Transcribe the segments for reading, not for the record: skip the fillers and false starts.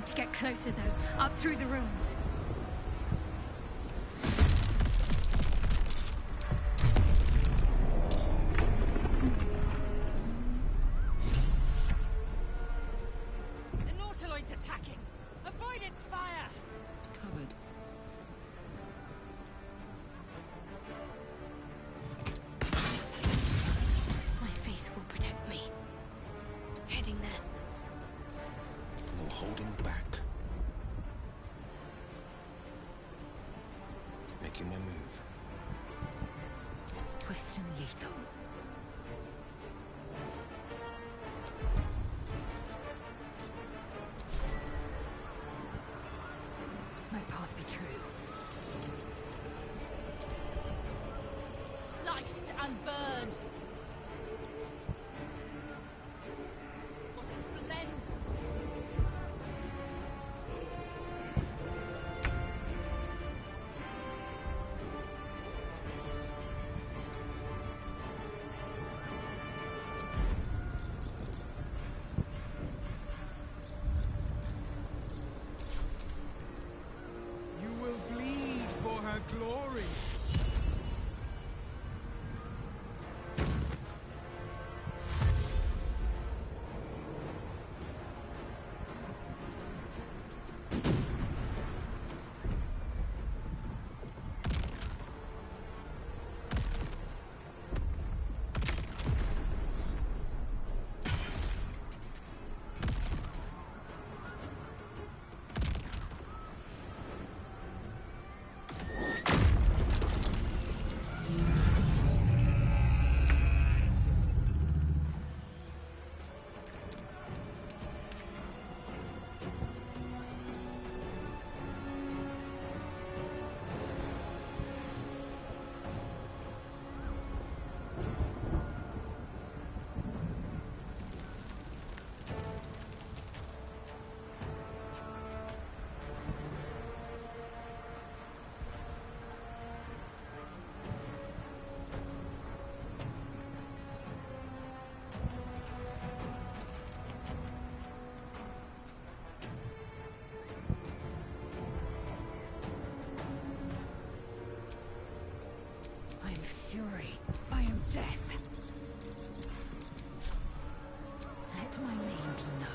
need to get closer, though. Up through the ruins. The Nautiloid's attacking! Avoid its fire! Covered. My faith will protect me. Heading there. No holding back. Making my move. Swift and lethal. My path be true. Sliced and burned! For splendor! You will bleed for her glory. I am fury. I am death. Let my name be known.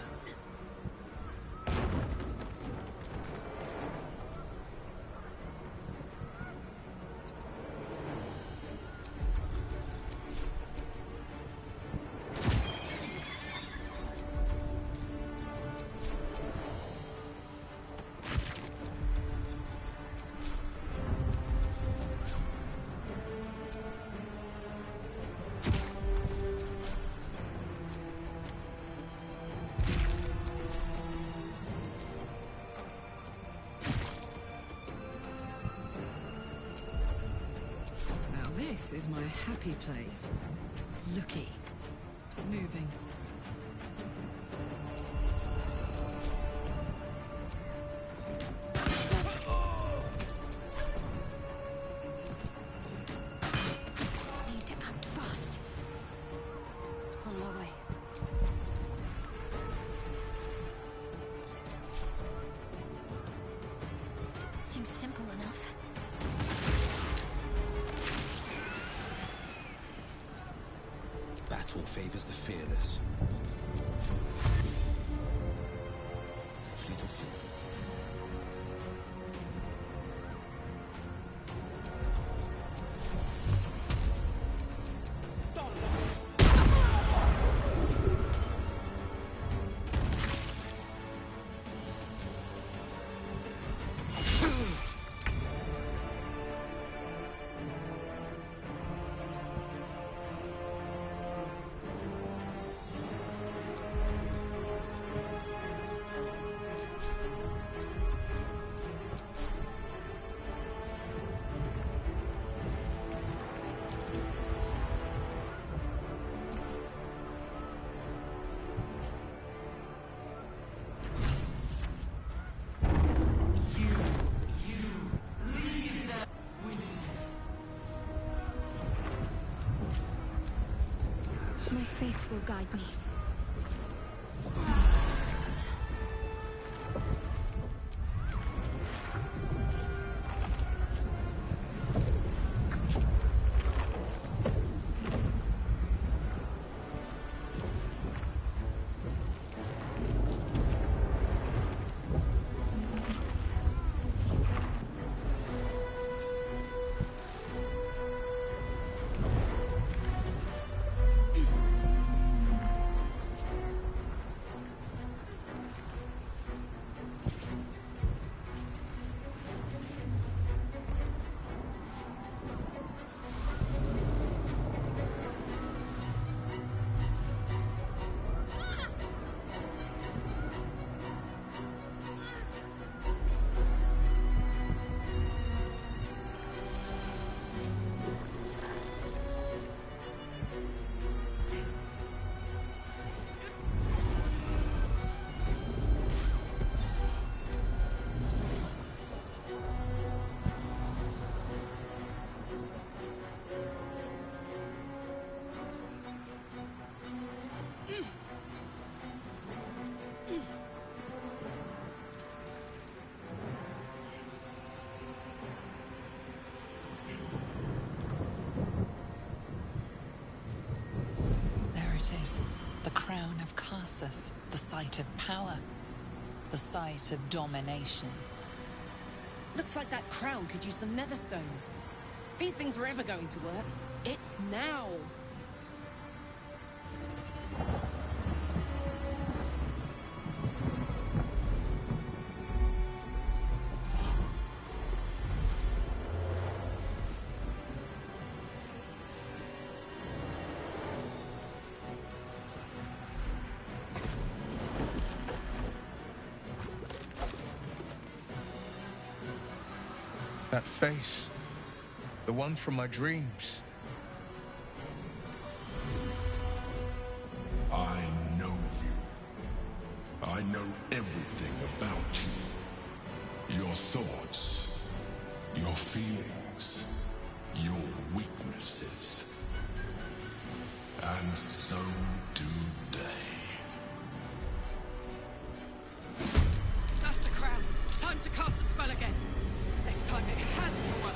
Now this is my happy place. Looky. Moving. Need to act fast. On my way. Seems simple enough. Battle favors the fearless. Fleet of foot. My faith will guide me. pass us, the sight of power, the sight of domination. Looks like that crown could use some nether stones. If these things were ever going to work, it's now. That face. The one from my dreams. I know you. I know everything about you. Your thoughts, your feelings, your weaknesses. And so do they. That's the crown. Time to cast the spell again. This time it has to work.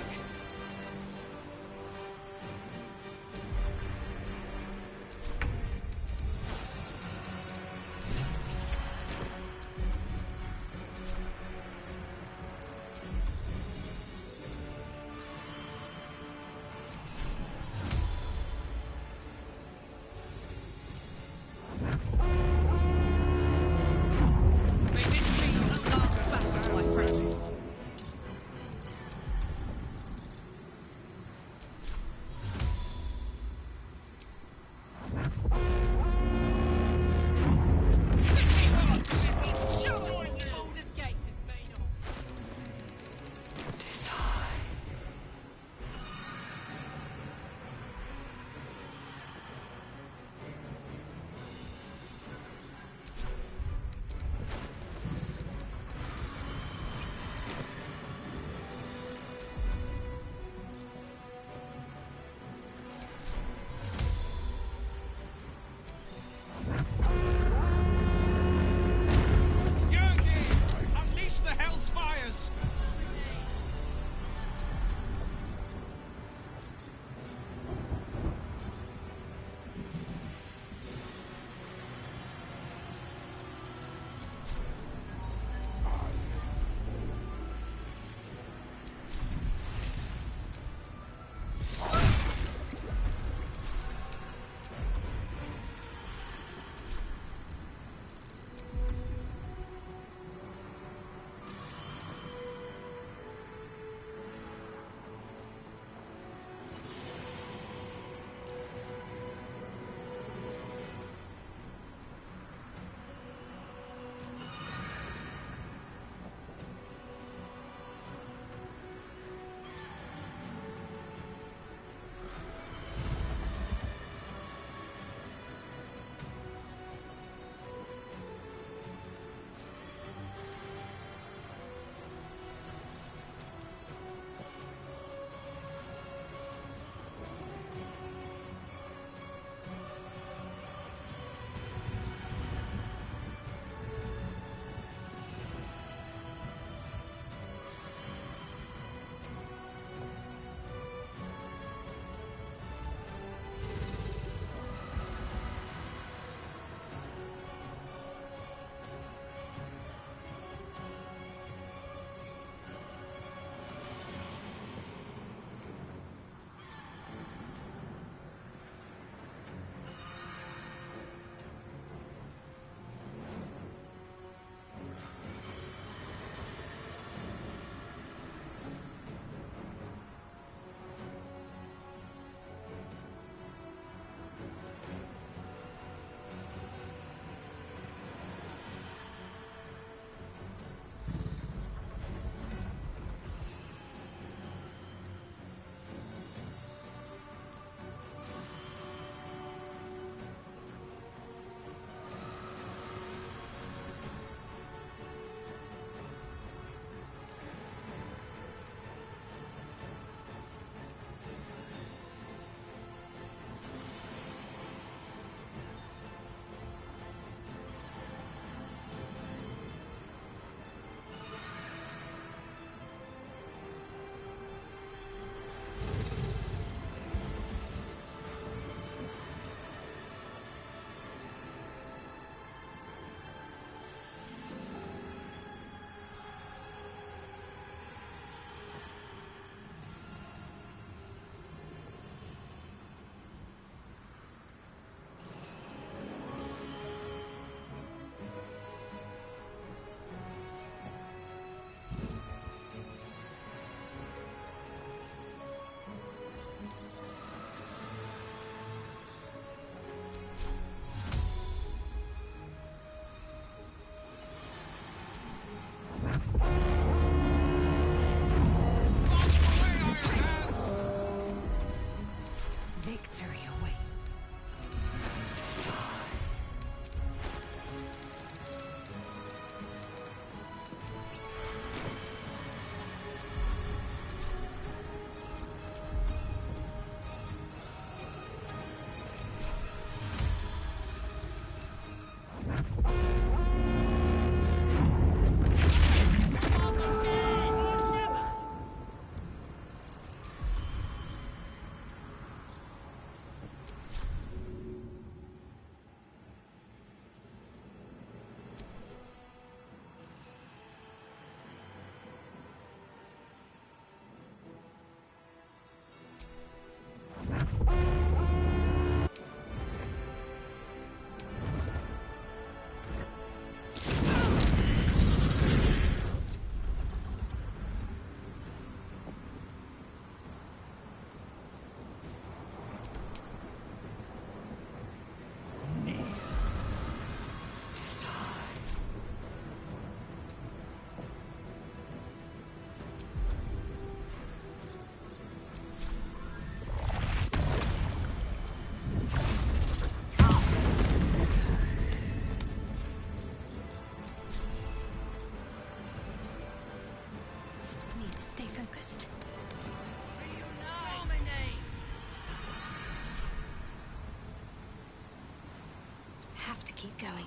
keep going.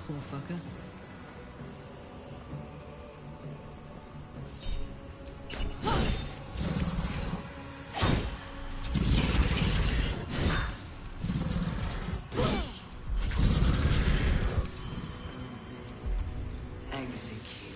Poor fucker. Execute.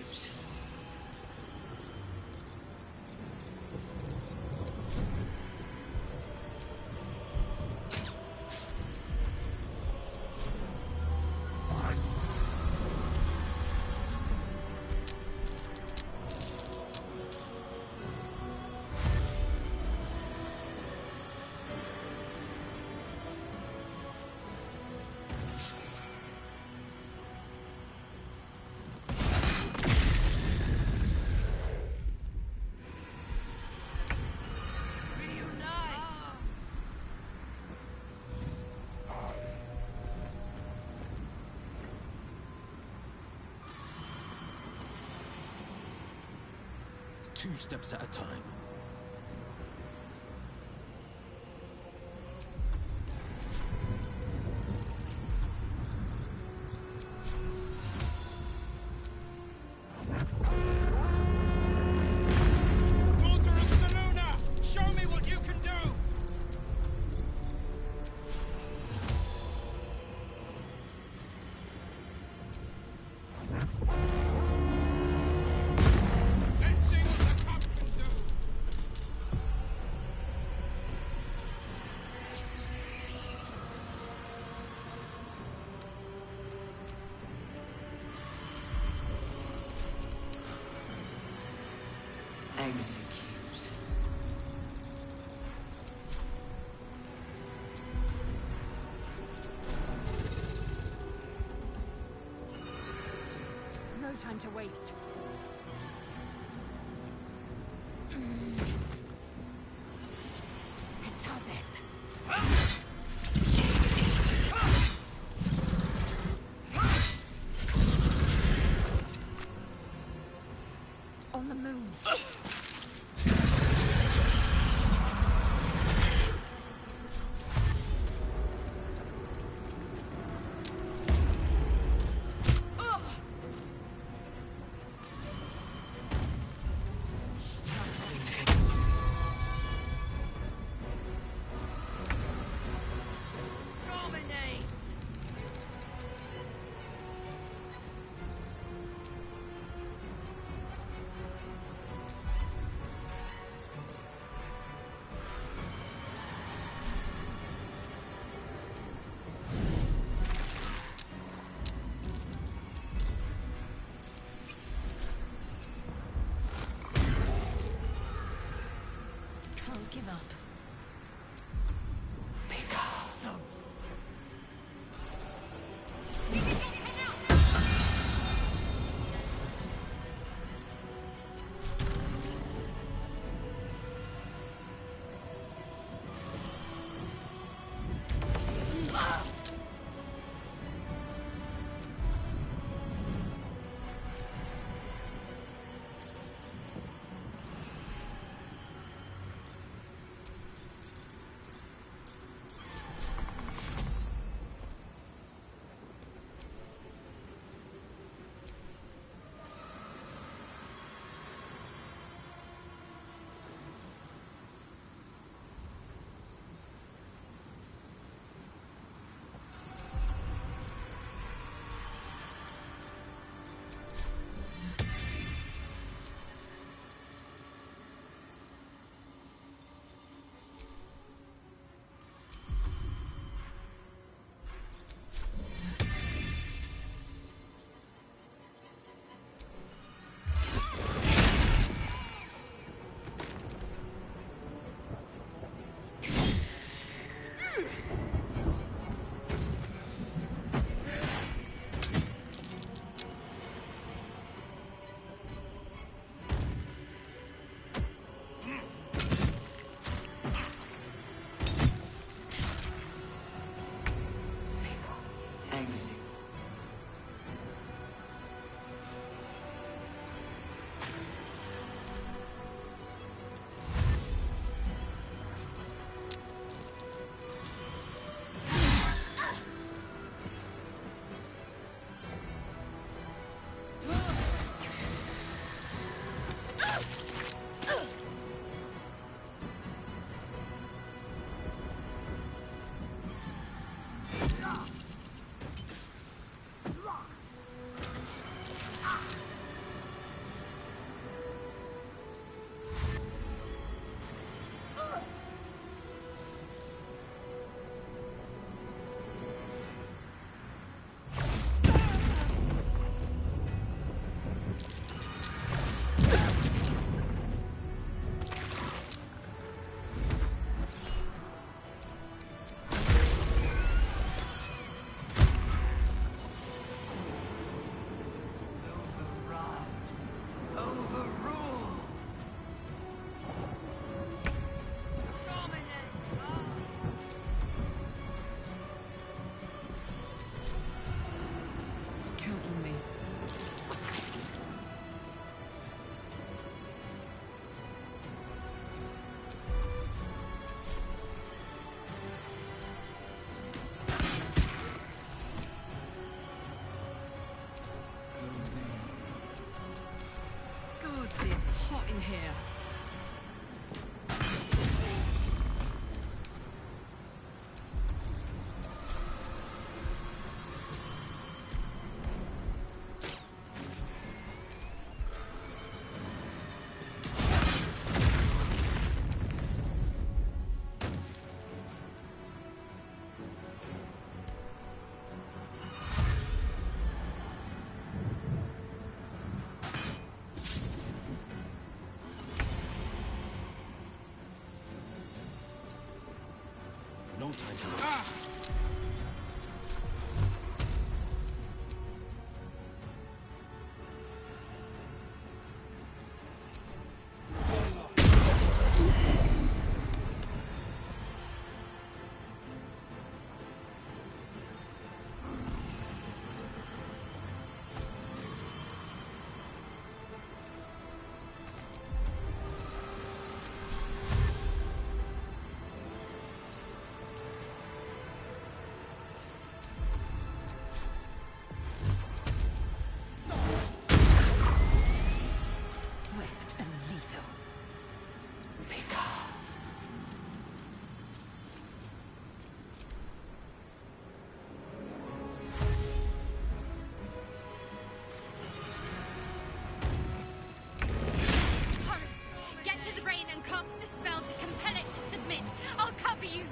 Two steps at a time. Daughter of Seluna! Execute. No time to waste. On the move. Give up. Picasso. It's hot in here. time to Swift and lethal. Hurry! Get to the brain and cast the spell to compel it to submit. I'll cover you.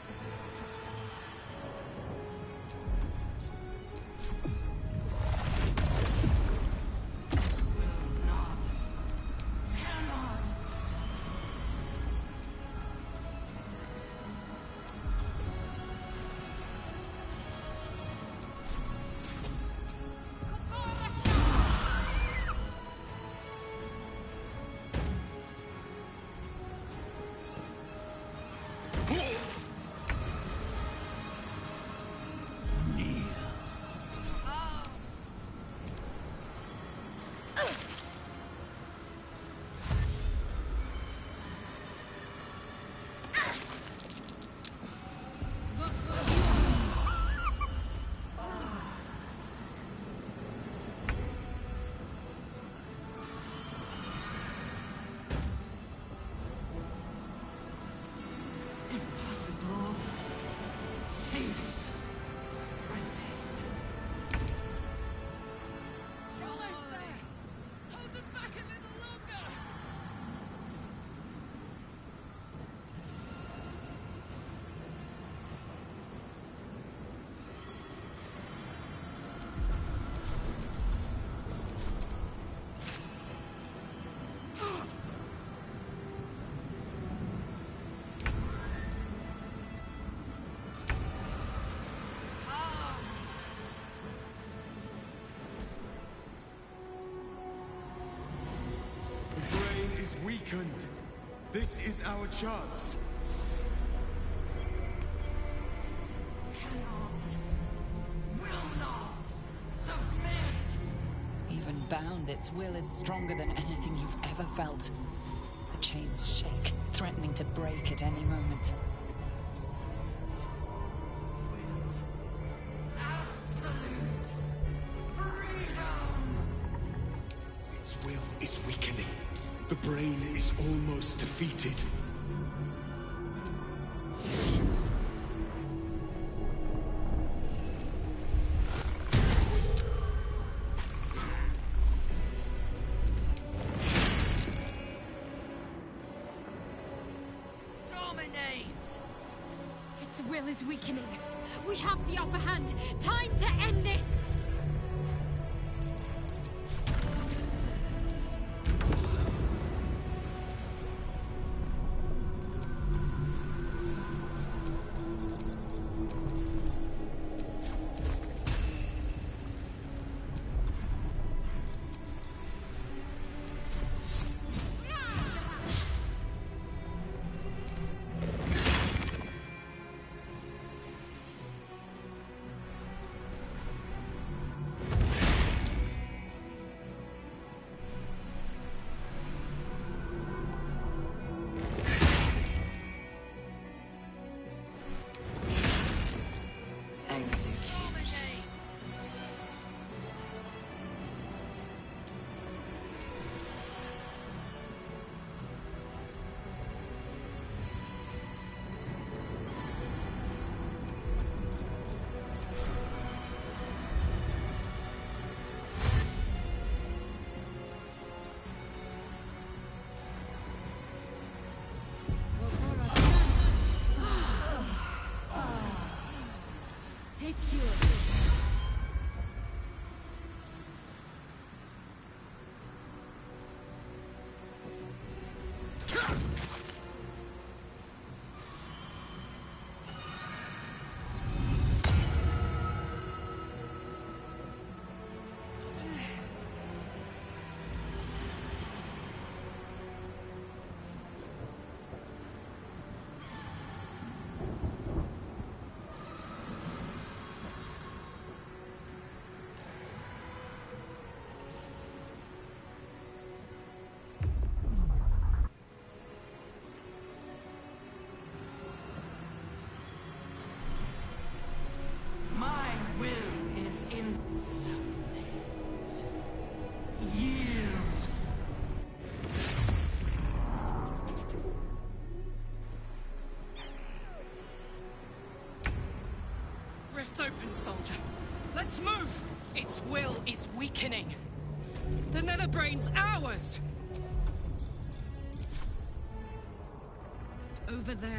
Impossible. Cease. Resist. Almost there! Hold it back a little longer! The brain is weakened. This is our chance. Will not submit. Even bound, its will is stronger than anything you've ever felt. The chains shake, threatening to break at any moment. Absolute freedom. Its will is weakening. The brain is almost defeated. Dominate. Its will is weakening. We have the upper hand. Time to end this! Let's move! Its will is weakening. The Netherbrain's ours! Over there.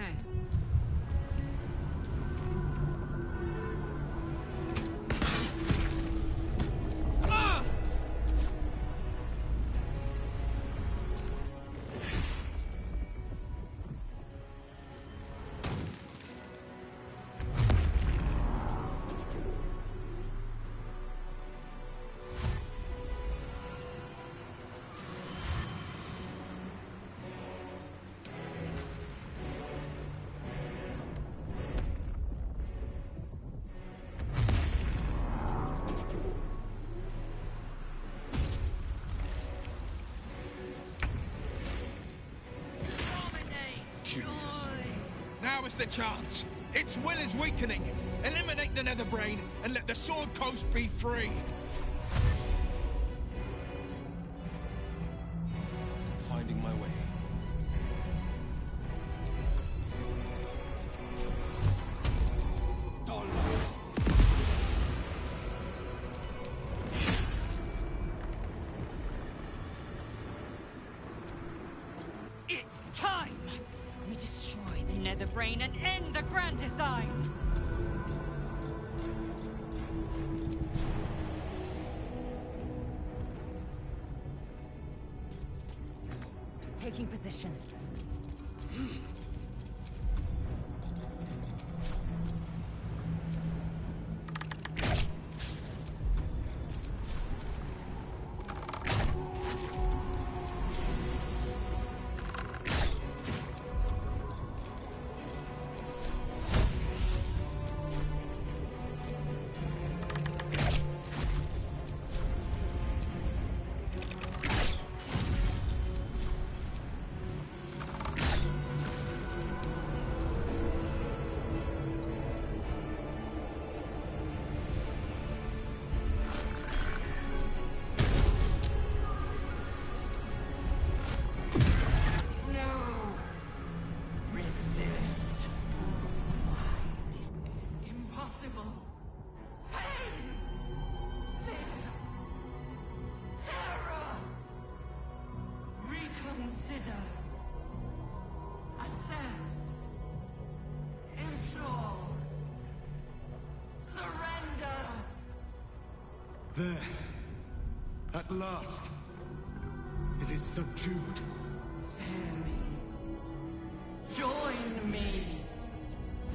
Now is the chance. Its will is weakening. Eliminate the Netherbrain and let the Sword Coast be free. Finding my way. It's time! We destroy the Netherbrain and end the Grand Design! Taking position. There. At last. It is subdued. Spare me. Join me.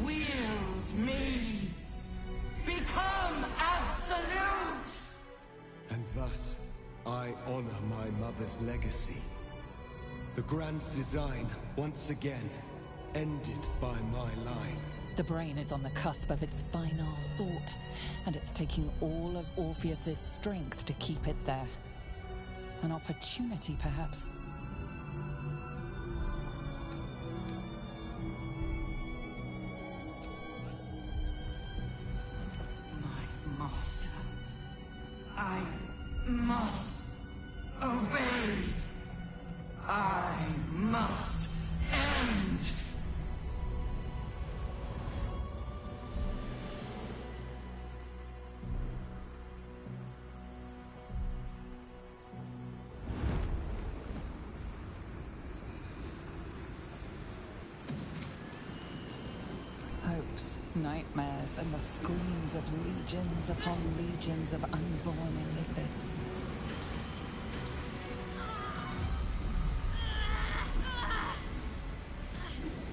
Wield me. Become absolute! And thus, I honor my mother's legacy. The grand design, once again, ended by my line. The brain is on the cusp of its final thought, and it's taking all of Orpheus's strength to keep it there. An opportunity, perhaps. My master. I must obey. I must end. Hopes, nightmares, and the screams of legions upon legions of unborn illithids.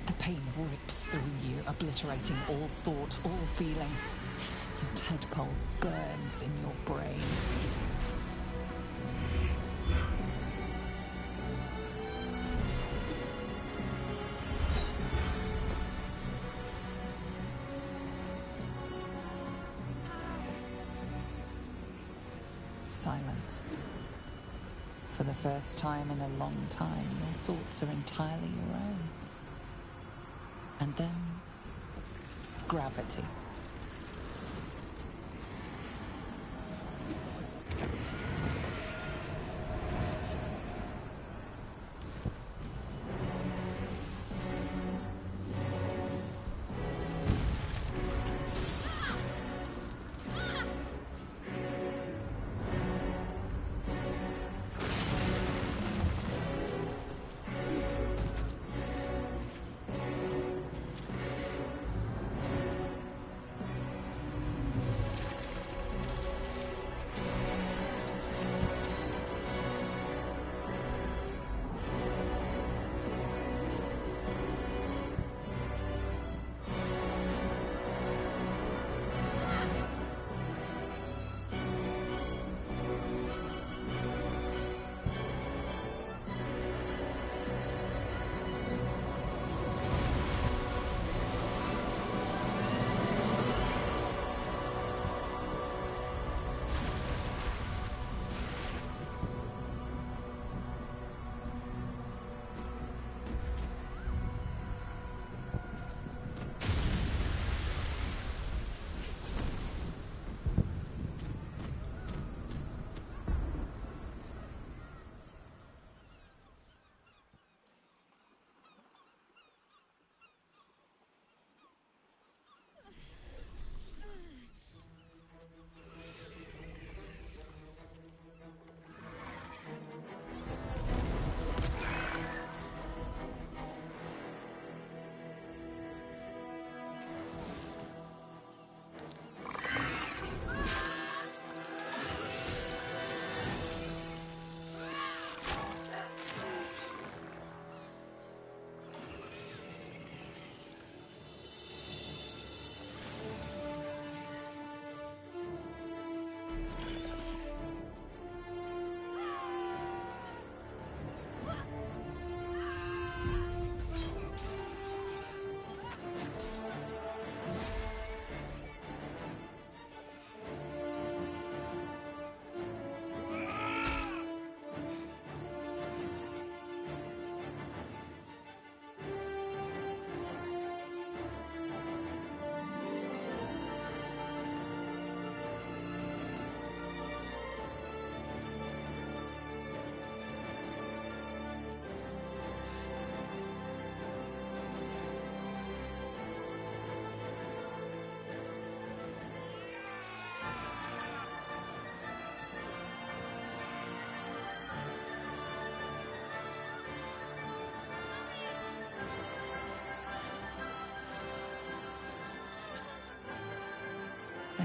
The pain rips through you, obliterating all thought, all feeling. Your tadpole burns in your brain. Silence. For the first time in a long time, your thoughts are entirely your own. And then, gravity.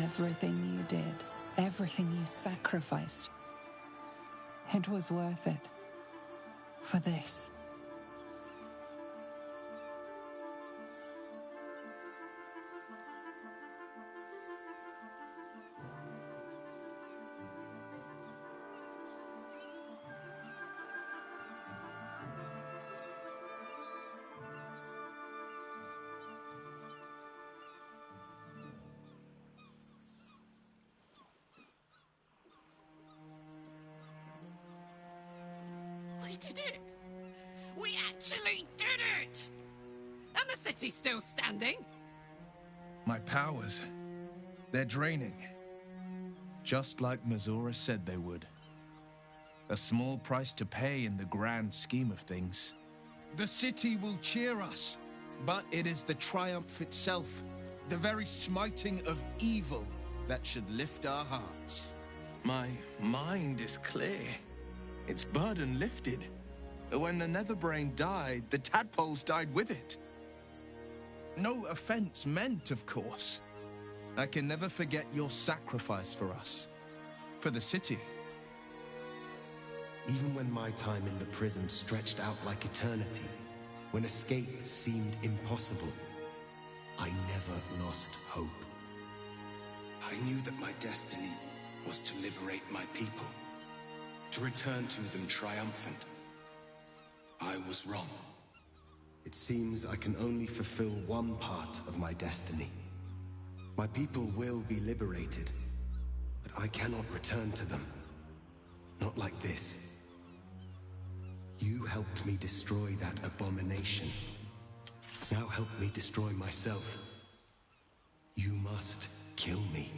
Everything you did, everything you sacrificed, it was worth it. For this. We did it! We actually did it! And the city's still standing? My powers, they're draining. Just like Mazora said they would. A small price to pay in the grand scheme of things. The city will cheer us, but it is the triumph itself, the very smiting of evil, that should lift our hearts. My mind is clear. Its burden lifted. When the Netherbrain died, the tadpoles died with it. No offense meant, of course. I can never forget your sacrifice for us. For the city. Even when my time in the prism stretched out like eternity, when escape seemed impossible, I never lost hope. I knew that my destiny was to liberate my people, to return to them triumphant. I was wrong. It seems I can only fulfill one part of my destiny. My people will be liberated, but I cannot return to them. Not like this. You helped me destroy that abomination. Now help me destroy myself. You must kill me.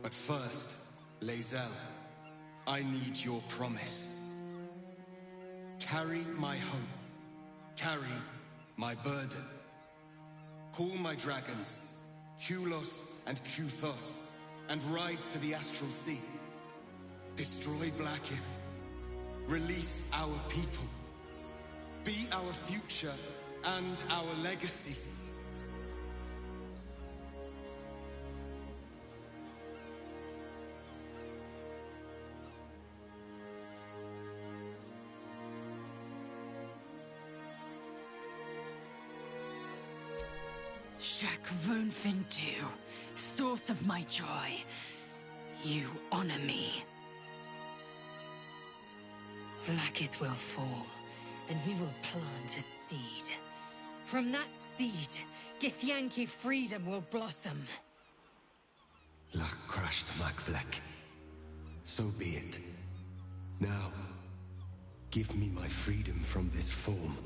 But first, Lae'zel, I need your promise. Carry my hope. Carry my burden. Call my dragons, Kulos and Kuthos, and ride to the Astral Sea. Destroy Vlaakith. Release our people. Be our future and our legacy. Shak Vunfintu, source of my joy, you honor me. Vlaakith will fall, and we will plant a seed. From that seed, Githyanki freedom will blossom. Lach crashed Makvlek. So be it. Now, give me my freedom from this form.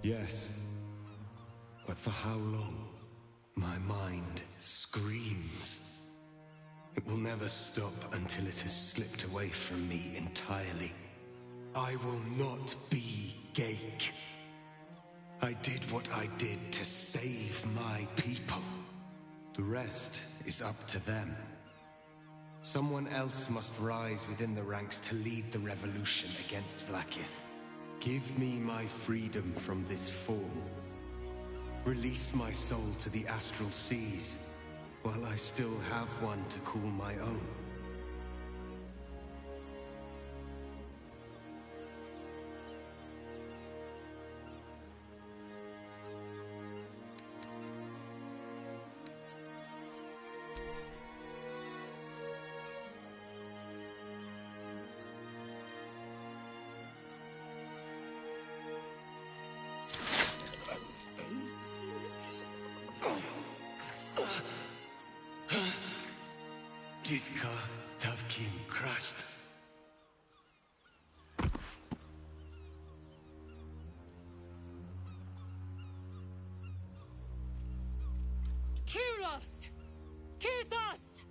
Yes, but for how long? My mind screams. It will never stop until it has slipped away from me entirely. I will not be Ghaik. I did what I did to save my people. The rest is up to them. Someone else must rise within the ranks to lead the revolution against Vlaakith. Give me my freedom from this form. Release my soul to the astral seas, while I still have one to call my own. Githka Tavkim crashed. Kulos! Kuthos!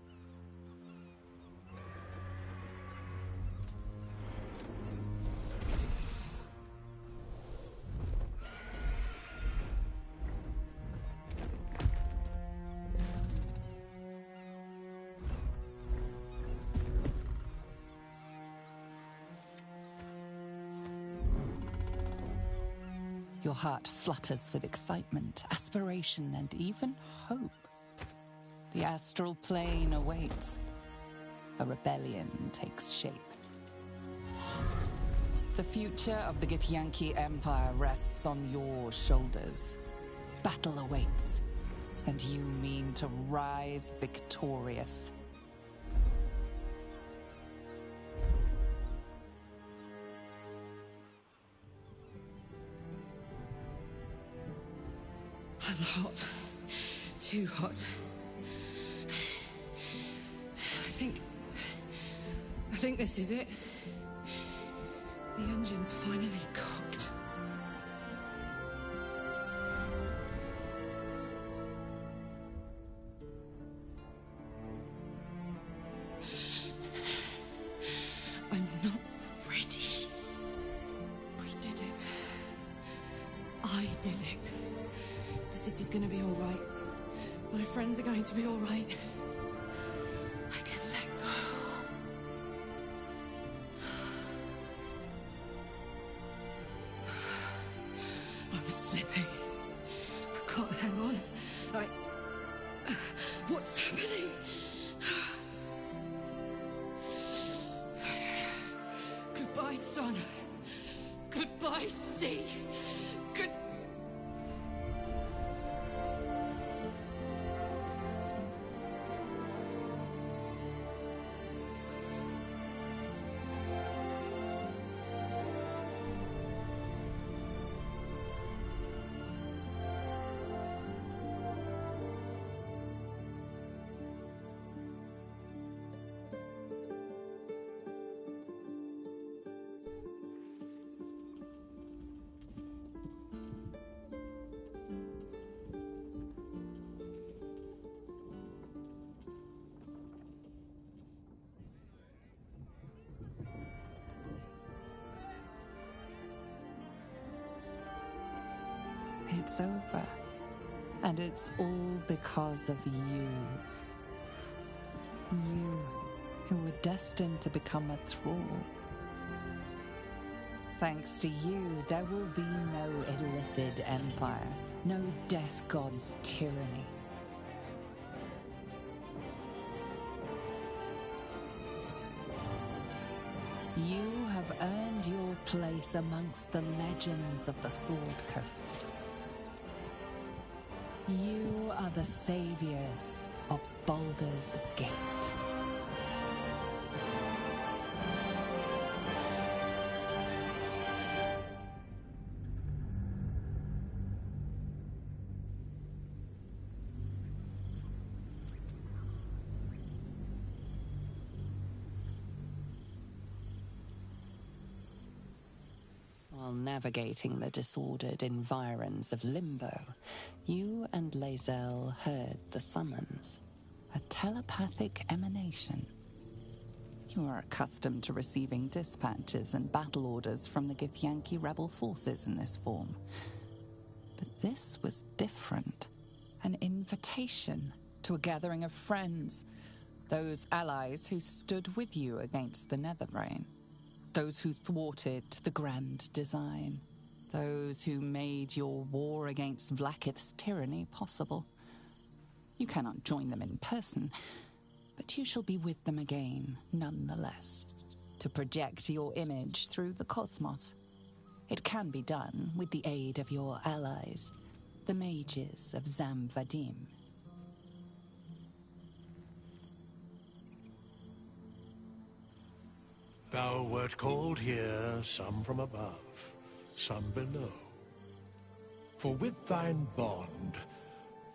Your heart flutters with excitement, aspiration, and even hope. The astral plane awaits. A rebellion takes shape. The future of the Githyanki Empire rests on your shoulders. Battle awaits, and you mean to rise victorious. I'm hot. Too hot. I think this is it. The engine's finally cooked. I'm not ready. We did it. I did it. The city's gonna be all right. My friends are going to be all right. I can let go. I'm slipping. I can't hang on. What's happening? Goodbye, sun. Goodbye, sea. It's over. And it's all because of you. You, who were destined to become a thrall. Thanks to you, there will be no Illithid Empire, no Death God's tyranny. You have earned your place amongst the legends of the Sword Coast. You are the saviors of Baldur's Gate. While navigating the disordered environs of Limbo, you and Lae'zel heard the summons, a telepathic emanation. You are accustomed to receiving dispatches and battle orders from the Githyanki rebel forces in this form. But this was different. An invitation to a gathering of friends, those allies who stood with you against the Netherbrain. Those who thwarted the grand design. Those who made your war against Vlaakith's tyranny possible. You cannot join them in person, but you shall be with them again, nonetheless, to project your image through the cosmos. It can be done with the aid of your allies, the mages of Zamvadim. Thou wert called here, some from above, some below. For with thine bond,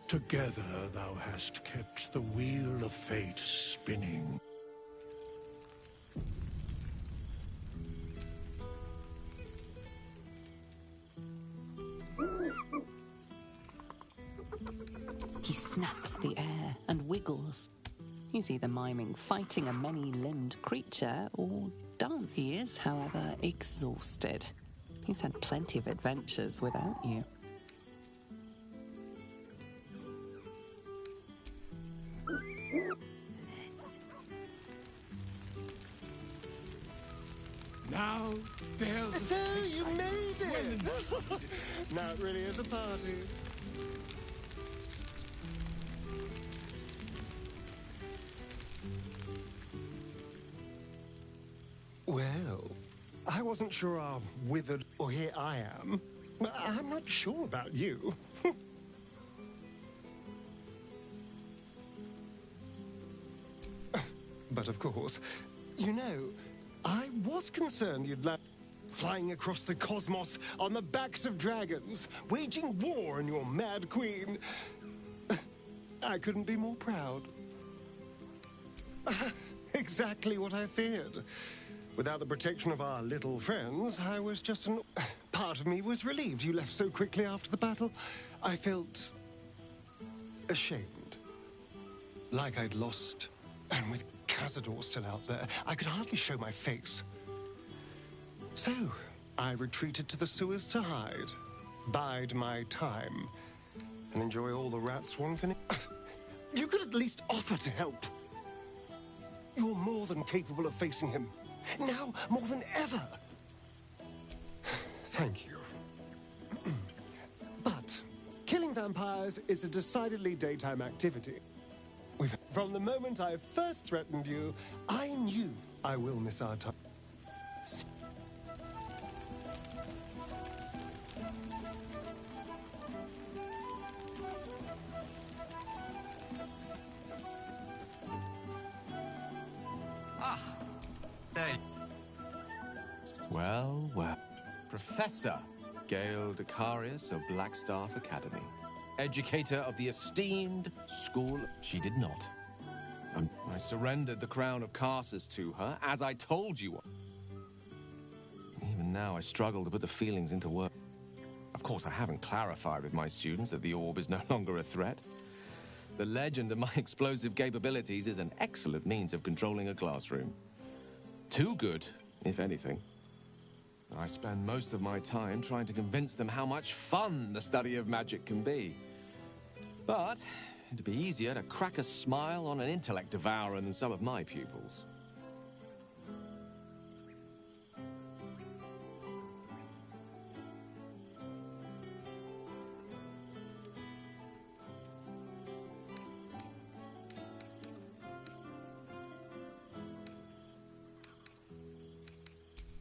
together thou hast kept the wheel of fate spinning. He snaps the air and wiggles. He's either miming fighting a many-limbed creature or done. He is, however, exhausted. He's had plenty of adventures without you. Now, there's... So, you made it! Now it really is a party. Well, I wasn't sure our withered... Or here I am. I'm not sure about you. But of course, you know, I was concerned you'd land flying across the cosmos on the backs of dragons, waging war on your mad queen. I couldn't be more proud. Exactly what I feared. Without the protection of our little friends, I was just an... Part of me was relieved you left so quickly after the battle. I felt... ashamed. Like I'd lost... And with Cazador still out there, I could hardly show my face. So, I retreated to the sewers to hide, bide my time, and enjoy all the rats one can... You could at least offer to help. You're more than capable of facing him. Now, more than ever. Thank you. But killing vampires is a decidedly daytime activity. From the moment I first threatened you, I knew I will miss our time. Hey. Well, well. Professor Gale Decarius of Blackstaff Academy. Educator of the esteemed school. She did not. I surrendered the crown of Carsus to her, as I told you. Even now, I struggle to put the feelings into words. Of course, I haven't clarified with my students that the orb is no longer a threat. The legend of my explosive capabilities is an excellent means of controlling a classroom. Too good, if anything. I spend most of my time trying to convince them how much fun the study of magic can be. But it'd be easier to crack a smile on an intellect devourer than some of my pupils.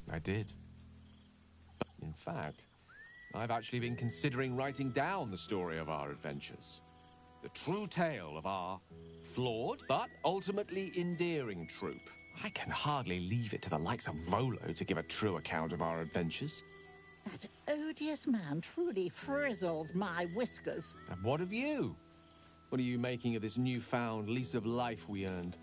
I did. In fact, I've actually been considering writing down the story of our adventures. The true tale of our flawed, but ultimately endearing troupe. I can hardly leave it to the likes of Volo to give a true account of our adventures. That odious man truly frizzles my whiskers. And what of you? What are you making of this newfound lease of life we earned?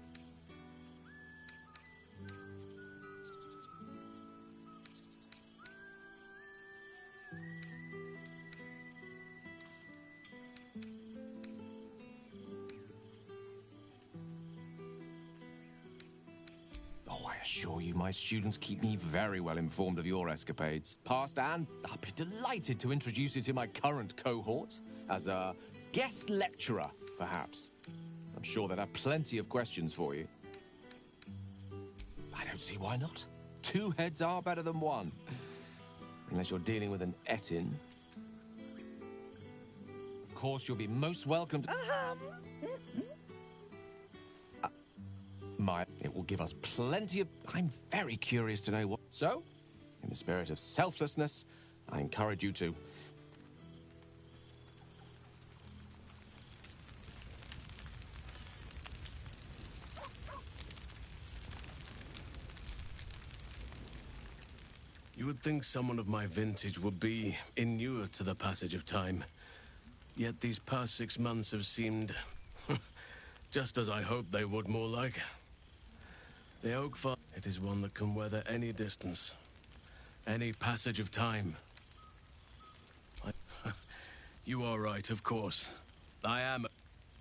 I assure you, my students keep me very well informed of your escapades, past and I'll be delighted to introduce you to my current cohort as a guest lecturer, perhaps. I'm sure they'd have plenty of questions for you. I don't see why not. Two heads are better than one. Unless you're dealing with an Etin. Of course, you'll be most welcome to... It will give us plenty of... I'm very curious to know what... So, in the spirit of selflessness, I encourage you to... You would think someone of my vintage would be inured to the passage of time. Yet these past 6 months have seemed... just as I hoped they would, more like. The oak farm, it is one that can weather any distance, any passage of time. You are right, of course. I am.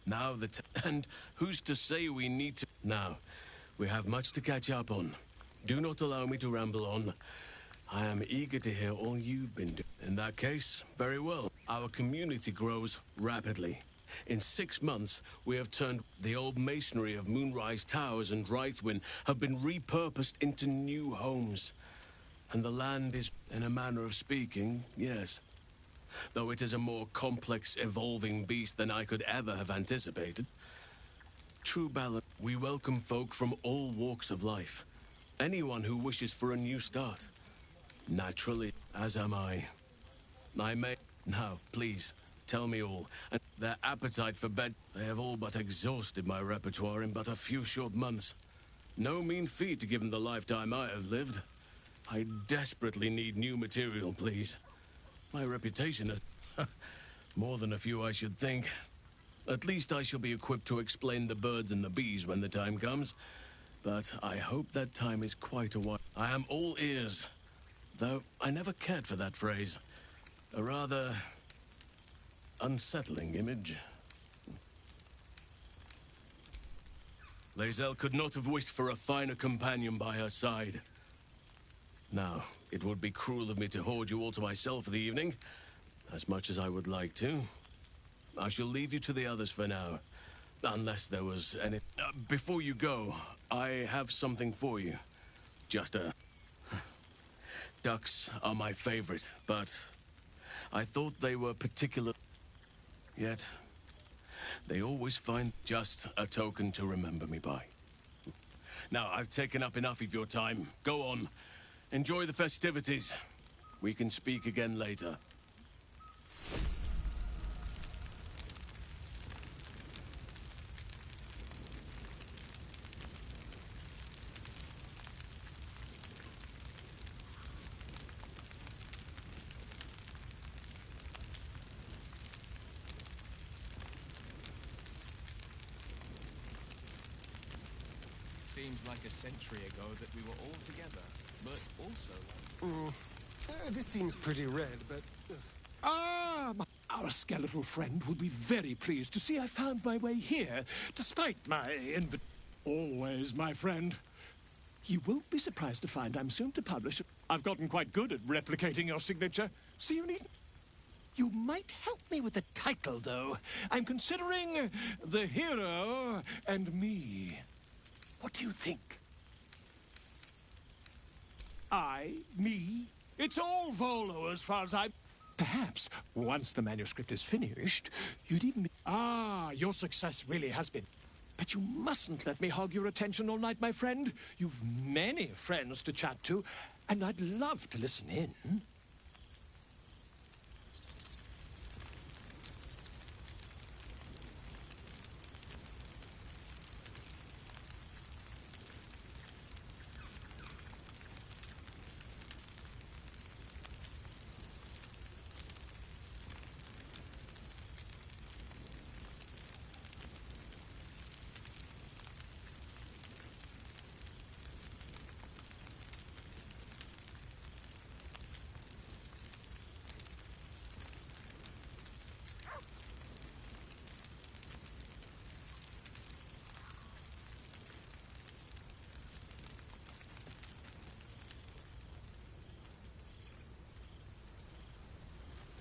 Now and who's to say we need to... Now, we have much to catch up on. Do not allow me to ramble on. I am eager to hear all you've been doing. In that case, very well. Our community grows rapidly. In 6 months, we have turned the old masonry of Moonrise Towers and Wraithwind have been repurposed into new homes. And the land is, in a manner of speaking, yes. Though it is a more complex, evolving beast than I could ever have anticipated. True balance. We welcome folk from all walks of life. Anyone who wishes for a new start. Naturally, as am I. I may... Now, please, tell me all. And their appetite for bed... They have all but exhausted my repertoire in but a few short months. No mean feat given the lifetime I have lived. I desperately need new material, please. My reputation is... more than a few, I should think. At least I shall be equipped to explain the birds and the bees when the time comes. But I hope that time is quite a while. I am all ears. Though I never cared for that phrase. A rather... unsettling image. Lae'zel could not have wished for a finer companion by her side. Now, it would be cruel of me to hoard you all to myself for the evening, as much as I would like to. I shall leave you to the others for now, unless there was any... before you go, I have something for you. Just a... Ducks are my favorite, but I thought they were particular... Yet, they always find just a token to remember me by. Now, I've taken up enough of your time. Go on. Enjoy the festivities. We can speak again later. Seems like a century ago that we were all together, but also... This seems pretty red, but... Our skeletal friend will be very pleased to see I found my way here, despite my Always, my friend. You won't be surprised to find I'm soon to publish... I've gotten quite good at replicating your signature, so you need... You might help me with the title, though. I'm considering The Hero and Me. What do you think? Me? It's all Volo as far as I... Perhaps, once the manuscript is finished, you'd even be... your success really has been... But you mustn't let me hog your attention all night, my friend. You've many friends to chat to, and I'd love to listen in.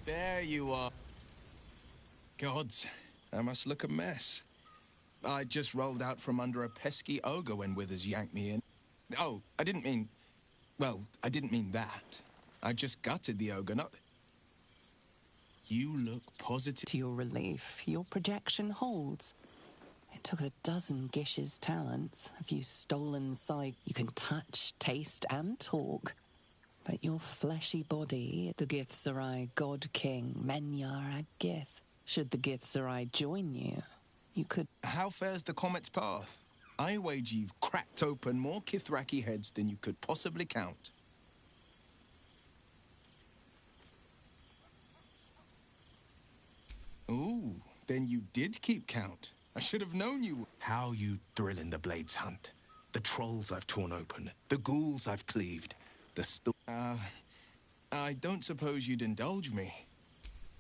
There you are. Gods, I must look a mess. I just rolled out from under a pesky ogre when Withers yanked me in. Oh, I didn't mean... Well, I didn't mean that. I just gutted the ogre, not... You look positive. To your relief, your projection holds. It took a dozen Gish's talents, a few stolen sight. You can touch, taste, and talk. But your fleshy body, the Githzerai God King, Menyar Ag-Gith. Should the Githzerai join you, you could... How fares the comet's path? I wager you've cracked open more Kithraki heads than you could possibly count. Ooh, then you did keep count. I should have known you. How you thrill in the Blades Hunt. The trolls I've torn open, the ghouls I've cleaved, I don't suppose you'd indulge me.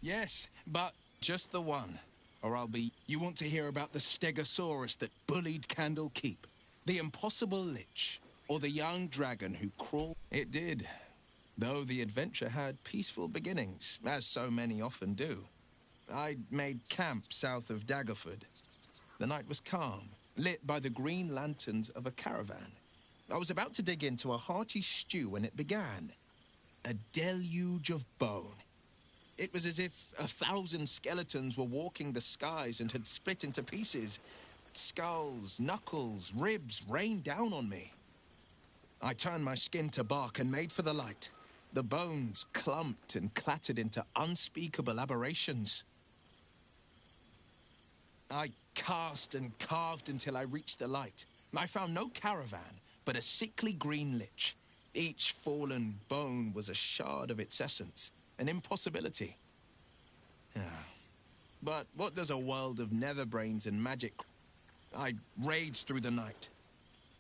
Yes, but just the one. Or I'll be... You want to hear about the Stegosaurus that bullied Candle Keep? The impossible lich? Or the young dragon who crawled? It did. Though the adventure had peaceful beginnings, as so many often do. I'd made camp south of Daggerford. The night was calm, lit by the green lanterns of a caravan. I was about to dig into a hearty stew when it began. A deluge of bone. It was as if 1,000 skeletons were walking the skies and had split into pieces. Skulls, knuckles, ribs rained down on me. I turned my skin to bark and made for the light. The bones clumped and clattered into unspeakable aberrations. I cast and carved until I reached the light. I found no caravan, but a sickly green lich. Each fallen bone was a shard of its essence, an impossibility. But what does a world of netherbrains and magic... I raged through the night.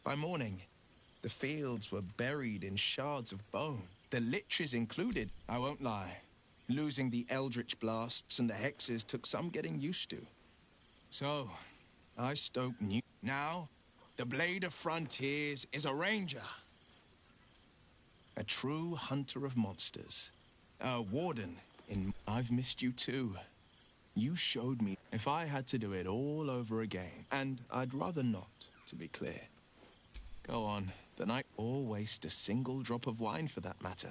By morning, the fields were buried in shards of bone. The liches included. I won't lie. Losing the eldritch blasts and the hexes took some getting used to. So, I stoked new. Now, the Blade of Frontiers is a ranger. A true hunter of monsters. A warden in... I've missed you too. You showed me if I had to do it all over again. And I'd rather not, to be clear. Go on. The night or waste a single drop of wine for that matter.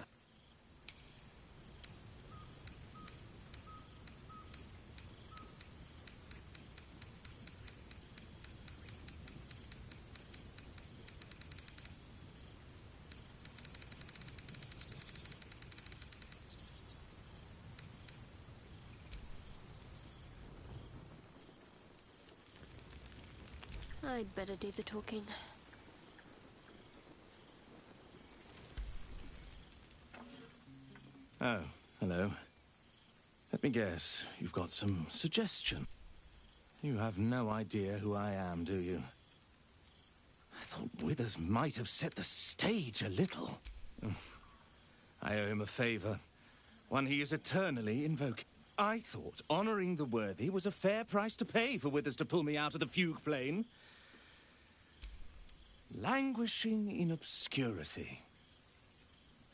I'd better do the talking. Oh, hello. Let me guess, you've got some suggestion. You have no idea who I am, do you? I thought Withers might have set the stage a little. I owe him a favor, one he is eternally invoking. I thought honoring the worthy was a fair price to pay for Withers to pull me out of the fugue plane. Languishing in obscurity.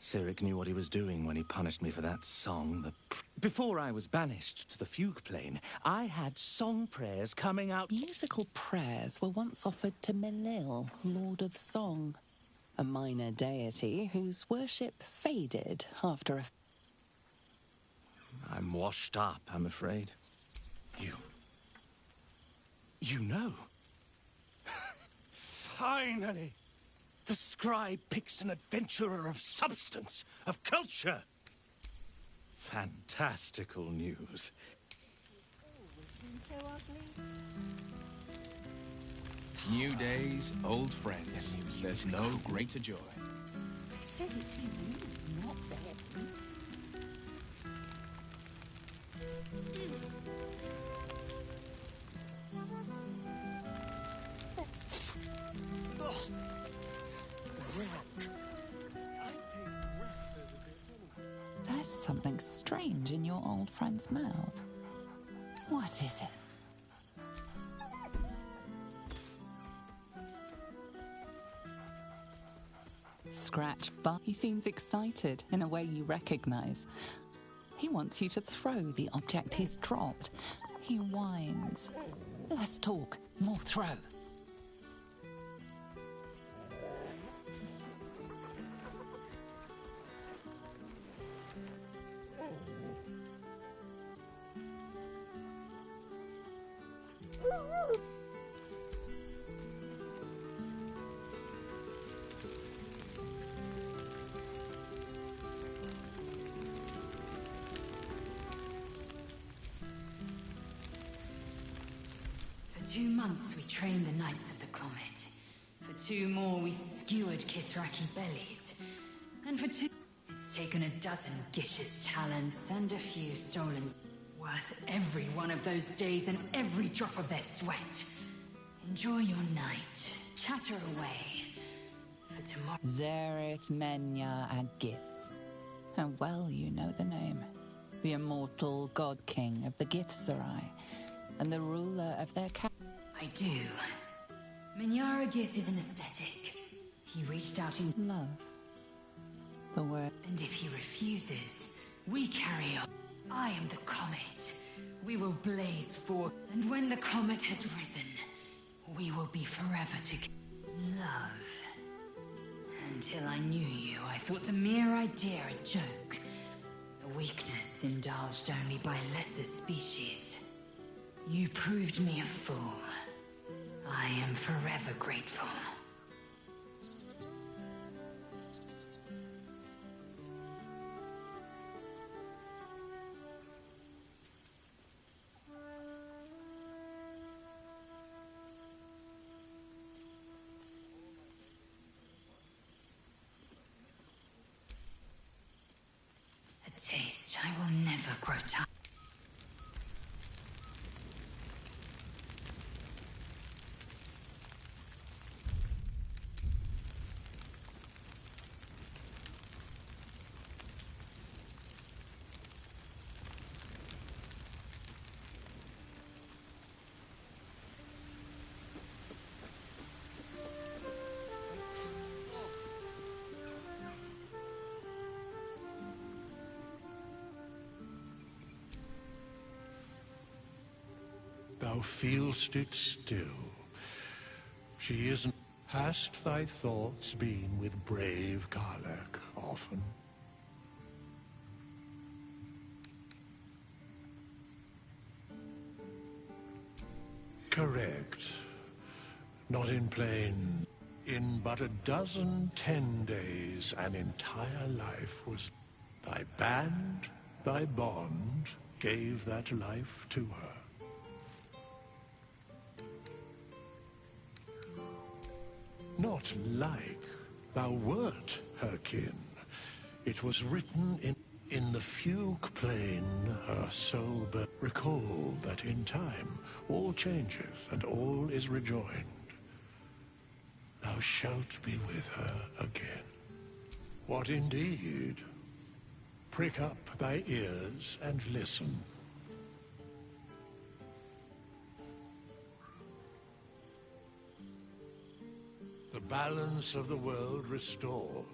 Cleric knew what he was doing when he punished me for that song. Before I was banished to the fugue plane, I had song prayers coming out. Musical prayers were once offered to Melil, Lord of Song, a minor deity whose worship faded after a... I'm washed up, I'm afraid. You know. Finally! The scribe picks an adventurer of substance, of culture. Fantastical news. New days, old friends. There's no greater joy. I said it to you, not them. There's something strange in your old friend's mouth. What is it? Scratch, but he seems excited in a way you recognize. He wants you to throw the object he's dropped. He whines. Less talk, more throw. For 2 months we trained the Knights of the Comet. For 2 more we skewered Kithraki bellies. And for 2... It's taken a dozen Gish's talents and a few stolen... Worth every one of those days and every drop of their sweat. Enjoy your night. Chatter away. For tomorrow... Zereth Menya Agith. How well you know the name. The immortal God King of the Githzerai, and the ruler of their I do. Minyara Gith is an ascetic. He reached out in love. The word. And if he refuses, we carry on. I am the comet. We will blaze forth, and when the comet has risen, we will be forever together. Love. Until I knew you, I thought the mere idea a joke. A weakness indulged only by lesser species. You proved me a fool. I am forever grateful. A taste I will never grow tired. Thou feelst it still. She isn't. Hast thy thoughts been with brave Cleric often? Correct. Not in plain. In but 10 days, an entire life was. Thy band, thy bond, gave that life to her. Not like thou wert her kin. It was written in the fugue plain her soul, but recall that in time all changeth and all is rejoined. Thou shalt be with her again. What indeed? Prick up thy ears and listen. The balance of the world restored.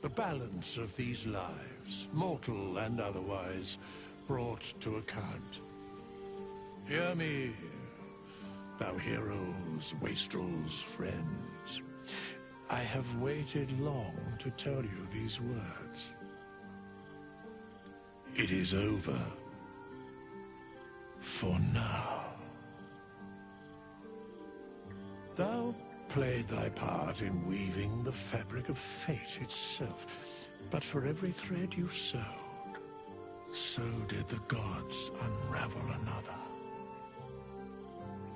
The balance of these lives, mortal and otherwise, brought to account. Hear me, thou heroes, wastrels, friends. I have waited long to tell you these words. It is over. For now. Thou played thy part in weaving the fabric of fate itself, but for every thread you sewed, so did the gods unravel another.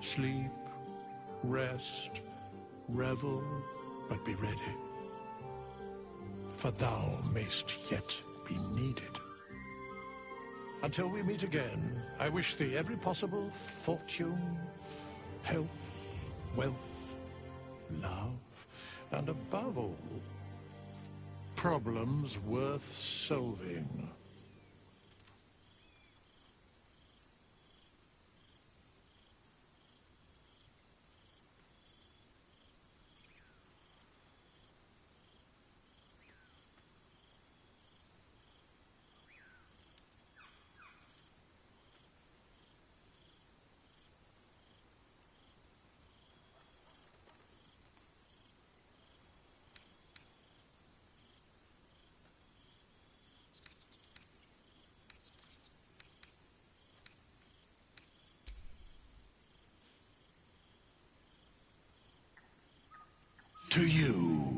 Sleep, rest, revel, but be ready, for thou mayst yet be needed. Until we meet again, I wish thee every possible fortune, health, wealth, love, and above all, problems worth solving. To you.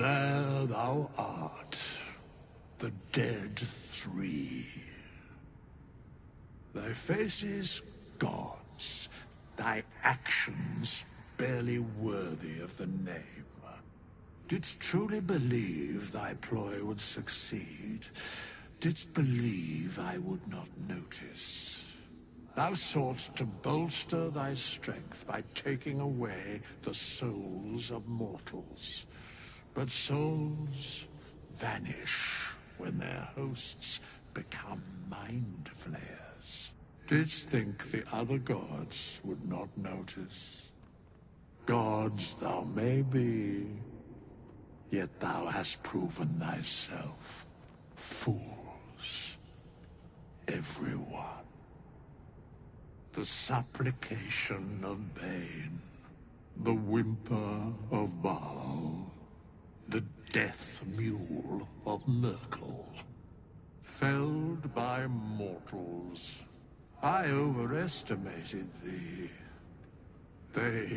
There thou art, the dead three. Thy faces gods, thy actions barely worthy of the name. Didst truly believe thy ploy would succeed? Didst believe I would not notice? Thou soughtst to bolster thy strength by taking away the souls of mortals. But souls vanish when their hosts become mind flayers. Didst think the other gods would not notice? Gods thou may be, yet thou hast proven thyself fools. Everyone. The supplication of Bane, the whimper of Baal, the death mule of Merkel. Felled by mortals. I overestimated thee. They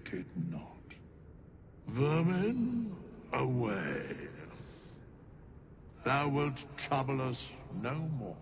did not. Vermin, away. Thou wilt trouble us no more.